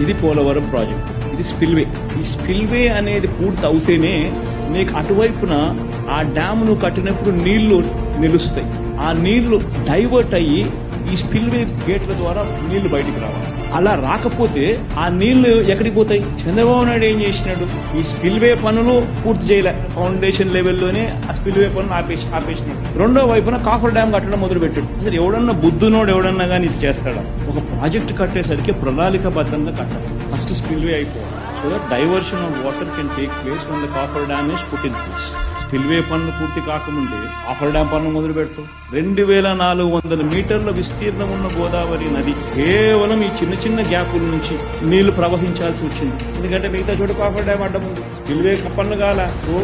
ఇది పోలవరం ప్రాజెక్ట్, ఇది స్పిల్వే. ఈ స్పిల్వే అనేది పూర్తి అవుతేనే నీకు అటువైపున ఆ డ్యామ్ ను కట్టినప్పుడు నీళ్లు నిలుస్తాయి. ఆ నీళ్లు డైవర్ట్ అయ్యి ఈ స్పిల్వే గేట్ల ద్వారా నీళ్లు బయటికి రావాలి. అలా రాకపోతే ఆ నీళ్లు ఎక్కడికి పోతాయి? చంద్రబాబు నాయుడు ఏం చేసినాడు? ఈ స్పిల్వే పనులు పూర్తి చేయలే, ఫౌండేషన్ లెవెల్లోనే ఆ స్పిల్వే పనులు ఆపేసినాడు. రెండో వైపున కాఫర్ డ్యామ్ కట్టడం మొదలు పెట్టాడు. అసలు ఎవడన్నా బుద్ధునోడు ఎవడన్నా కానీ ఇది చేస్తాడా? ఒక ప్రాజెక్ట్ కట్టేసరికి ప్రణాళికాబద్ధంగా కట్టాలి. ఫస్ట్ స్పిల్వే అయిపోవాలి. So that diversion of water can take place when the coffer dam is put in place. Spillway పనులు పూర్తి కాకముందే కాఫర్ డ్యామ్ పనులు మొదలు పెడతాం. 2400 మీటర్ల విస్తీర్ణం ఉన్న గోదావరి నది కేవలం ఈ చిన్న చిన్న గ్యాపుల నుంచి నీళ్లు ప్రవహించాల్సి వచ్చింది. ఎందుకంటే మిగతా చోట కాఫర్ డ్యామ్ అడ్డం ఉంది, స్పిల్వే పనులు కాల. సో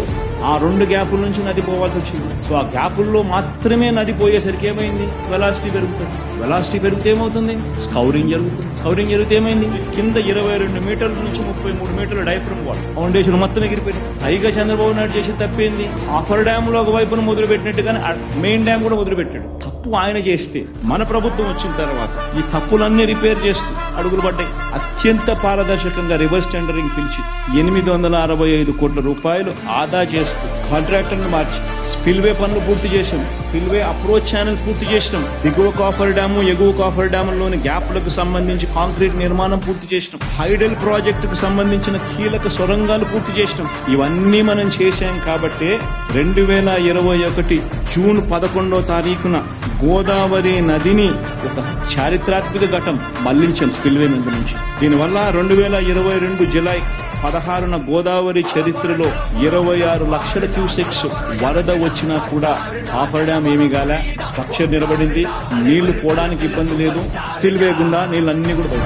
ఆ 2 గ్యాపుల నుంచి నది పోవాల్సి వచ్చింది. సో ఆ గ్యాపుల్లో మాత్రమే నది పోయేసరికి ఏమైంది? వెలాసిటీ పెరుగుతుంది. వెలాసిటీ పెరిగితే ఏమవుతుంది? స్కౌరింగ్ జరుగుతుంది. స్కౌరింగ్ జరిగితే ఏమైంది? కింద 22 మీటర్ల నుంచి 33 మీటర్ల డైఫ్రమ్ వాల్ ఫౌండేషన్ మొత్తం ఎగిరిపోయింది. పైగా చంద్రబాబు నాయుడు చేసి తప్పింది, కాఫర్ డ్యామ్ లో ఒక వైపున మొదలు పెట్టినట్టుగానే మెయిన్ డ్యామ్ కూడా మొదలు పెట్టాడు. తప్పు ఆయన చేస్తే మన ప్రభుత్వం వచ్చిన తర్వాత ఈ తప్పులన్నీ రిపేర్ చేస్తూ అడుగులు పడ్డాయి. అత్యంత పారదర్శకంగా రివర్స్ టెండరింగ్ పిలిచి 865 కోట్ల రూపాయలు ఆదా చేస్తూ కాంట్రాక్టర్ను మార్చి స్పిల్వే పనులు పూర్తి చేసాం. స్పిల్వే అప్రోచ్ ఛానల్ పూర్తి చేసినాం. దిగువ కాఫర్ డ్యాము, ఎగువ కాఫర్ డ్యాములోని గ్యాప్లకు సంబంధించి కాంక్రీట్ నిర్మాణం పూర్తి చేసినాం. హైడల్ ప్రాజెక్టుకు సంబంధించిన కీలక సొరంగాలు పూర్తి చేసినాం. ఇవన్నీ మనం చేశాం కాబట్టే 2021 జూన్ 11వ తారీఖున గోదావరి నదిని ఒక చారిత్రాత్మక ఘట్టం మళ్లించాం స్పిల్వే మీద నుంచి. దీనివల్ల 2022 జులై 16న గోదావరి చరిత్రలో 26 లక్షల క్యూసెక్స్ వరద వచ్చినా కూడా కాఫర్ డ్యామ్ ఏమీ గాలే, స్ట్రక్చర్ నిలబడింది, నీళ్లు పోవడానికి ఇబ్బంది లేదు. స్పిల్వే గుండా నీళ్ళన్నీ కూడా